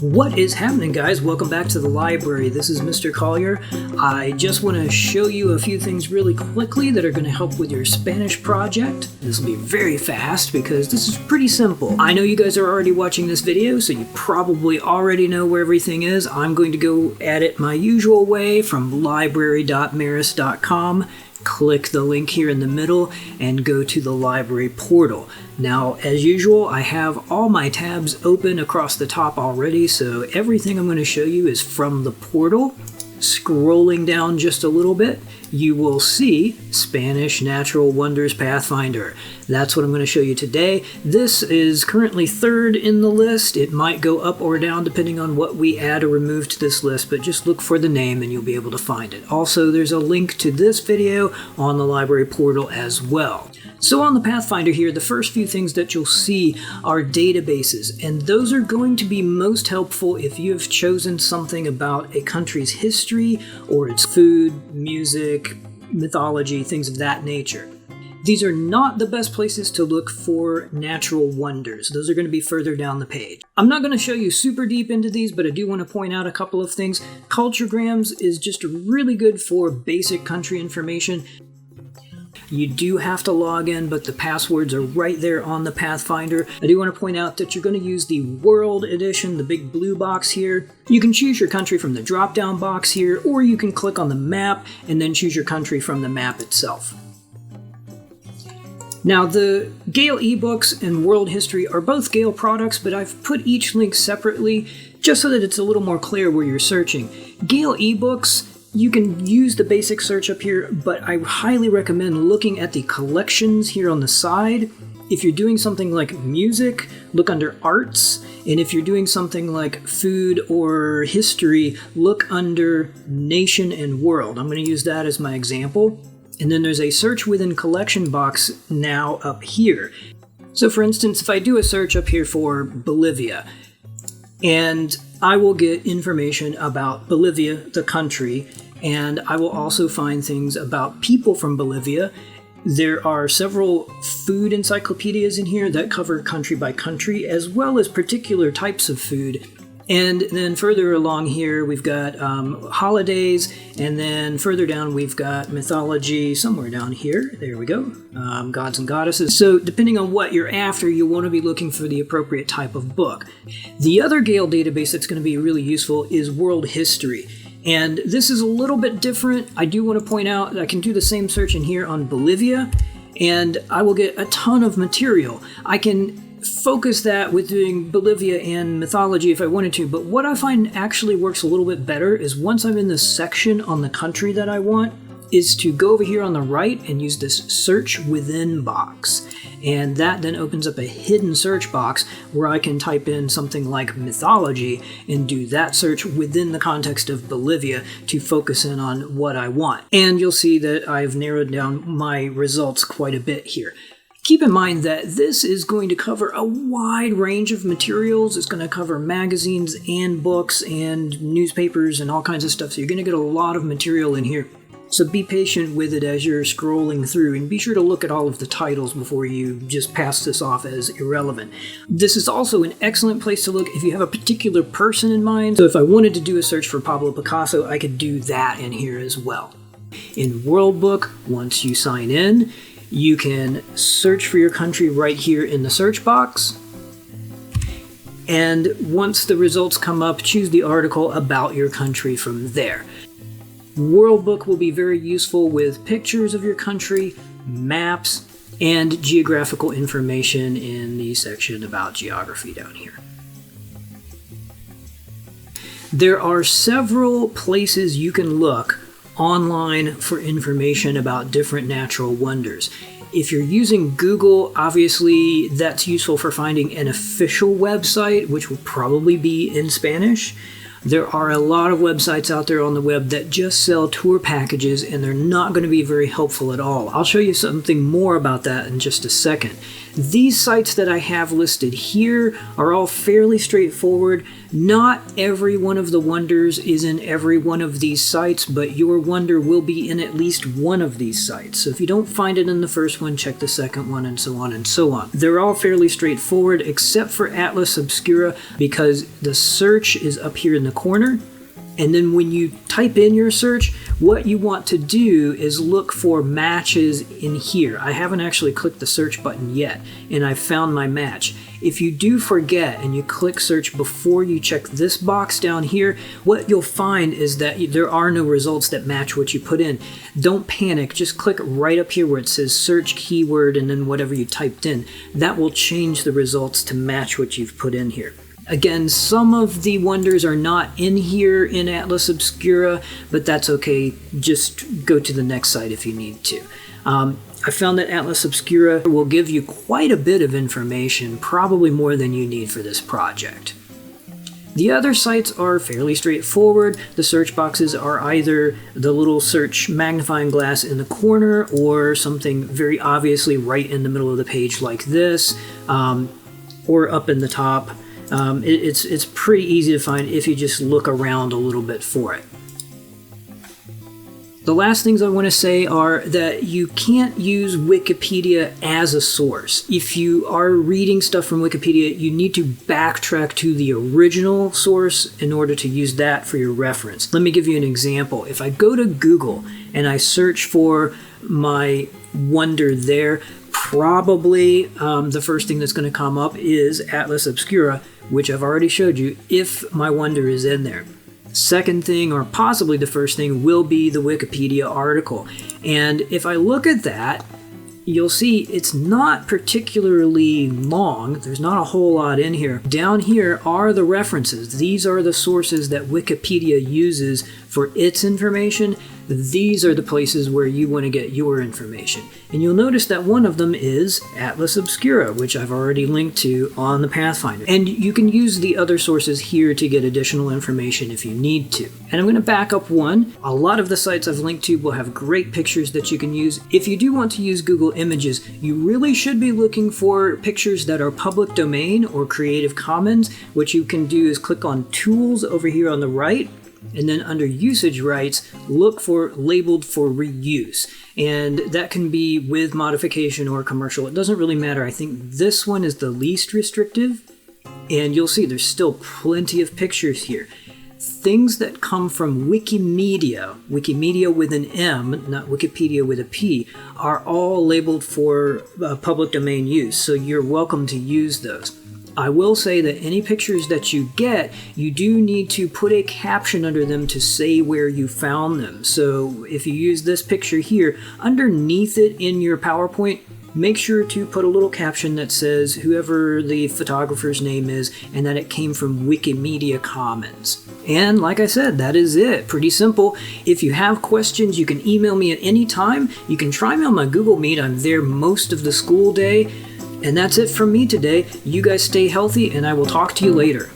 What is happening, guys? Welcome back to the library. This is Mr. Collier. I just want to show you a few things really quickly that are going to help with your Spanish project. This will be very fast because this is pretty simple. I know you guys are already watching this video, so you probably already know where everything is. I'm going to go at it my usual way from library.maris.com. Click the link here in the middle and go to the library portal. Now, as usual, I have all my tabs open across the top already, so everything I'm going to show you is from the portal. Scrolling down just a little bit, you will see Spanish Natural Wonders Pathfinder. That's what I'm going to show you today. This is currently third in the list. It might go up or down depending on what we add or remove to this list, but just look for the name and you'll be able to find it. Also, there's a link to this video on the library portal as well. So on the Pathfinder here, the first few things that you'll see are databases, and those are going to be most helpful if you have chosen something about a country's history or its food, music, mythology, things of that nature. These are not the best places to look for natural wonders. Those are going to be further down the page. I'm not going to show you super deep into these, but I do want to point out a couple of things. Culturegrams is just really good for basic country information. You do have to log in, but the passwords are right there on the Pathfinder. I do want to point out that you're going to use the World Edition, the big blue box here. You can choose your country from the drop-down box here, or you can click on the map and then choose your country from the map itself. Now, the Gale ebooks and World History are both Gale products, but I've put each link separately just so that it's a little more clear where you're searching. Gale ebooks, you can use the basic search up here, but I highly recommend looking at the collections here on the side. If you're doing something like music, look under arts, and if you're doing something like food or history, look under nation and world. I'm going to use that as my example. And then there's a search within collection box now up here. So for instance, if I do a search up here for Bolivia, and I will get information about Bolivia, the country, and I will also find things about people from Bolivia. There are several food encyclopedias in here that cover country by country, as well as particular types of food. And then further along here, we've got holidays, and then further down, we've got mythology, somewhere down here. There we go. Gods and goddesses. So depending on what you're after, you'll want to be looking for the appropriate type of book. The other Gale database that's going to be really useful is World History. And this is a little bit different. I do want to point out that I can do the same search in here on Bolivia, and I will get a ton of material. I can focus that with doing Bolivia and mythology if I wanted to, but what I find actually works a little bit better is once I'm in the section on the country that I want, is to go over here on the right and use this search within box. And that then opens up a hidden search box where I can type in something like mythology and do that search within the context of Bolivia to focus in on what I want. And you'll see that I've narrowed down my results quite a bit here. Keep in mind that this is going to cover a wide range of materials. It's going to cover magazines and books and newspapers and all kinds of stuff. So you're going to get a lot of material in here. So be patient with it as you're scrolling through, and be sure to look at all of the titles before you just pass this off as irrelevant. This is also an excellent place to look if you have a particular person in mind. So if I wanted to do a search for Pablo Picasso, I could do that in here as well. In World Book, once you sign in, you can search for your country right here in the search box. And once the results come up, choose the article about your country from there. World Book will be very useful with pictures of your country, maps, and geographical information in the section about geography down here. There are several places you can look online for information about different natural wonders. If you're using Google, obviously that's useful for finding an official website, which will probably be in Spanish. There are a lot of websites out there on the web that just sell tour packages, and they're not going to be very helpful at all. I'll show you something more about that in just a second. These sites that I have listed here are all fairly straightforward. Not every one of the wonders is in every one of these sites, but your wonder will be in at least one of these sites. So if you don't find it in the first one, check the second one, and so on and so on. They're all fairly straightforward except for Atlas Obscura, because the search is up here in the corner. And then when you type in your search, what you want to do is look for matches in here. I haven't actually clicked the search button yet, and I found my match. If you do forget and you click search before you check this box down here, what you'll find is that there are no results that match what you put in. Don't panic, just click right up here where it says search keyword and then whatever you typed in. That will change the results to match what you've put in here. Again, some of the wonders are not in here in Atlas Obscura, but that's okay. Just go to the next site if you need to. I found that Atlas Obscura will give you quite a bit of information, probably more than you need for this project. The other sites are fairly straightforward. The search boxes are either the little search magnifying glass in the corner or something very obviously right in the middle of the page like this, or up in the top. It's pretty easy to find if you just look around a little bit for it. The last things I want to say are that you can't use Wikipedia as a source. If you are reading stuff from Wikipedia, you need to backtrack to the original source in order to use that for your reference. Let me give you an example. If I go to Google and I search for my wonder there, probably the first thing that's going to come up is Atlas Obscura, which I've already showed you, if my wonder is in there. Second thing, or possibly the first thing, will be the Wikipedia article. And if I look at that, you'll see it's not particularly long. There's not a whole lot in here. Down here are the references. These are the sources that Wikipedia uses for its information. These are the places where you want to get your information. And you'll notice that one of them is Atlas Obscura, which I've already linked to on the Pathfinder. And you can use the other sources here to get additional information if you need to. And I'm going to back up one. A lot of the sites I've linked to will have great pictures that you can use. If you do want to use Google Images, you really should be looking for pictures that are public domain or Creative Commons. What you can do is click on Tools over here on the right, and then under usage rights, look for labeled for reuse. And that can be with modification or commercial. It doesn't really matter. I think this one is the least restrictive. And you'll see there's still plenty of pictures here. Things that come from Wikimedia, Wikimedia with an M, not Wikipedia with a P, are all labeled for public domain use. So you're welcome to use those. I will say that any pictures that you get, you do need to put a caption under them to say where you found them. So if you use this picture here, underneath it in your PowerPoint, make sure to put a little caption that says whoever the photographer's name is and that it came from Wikimedia Commons. And like I said, that is it. Pretty simple. If you have questions, you can email me at any time. You can try me on my Google Meet. I'm there most of the school day. And that's it from me today. You guys stay healthy, and I will talk to you later.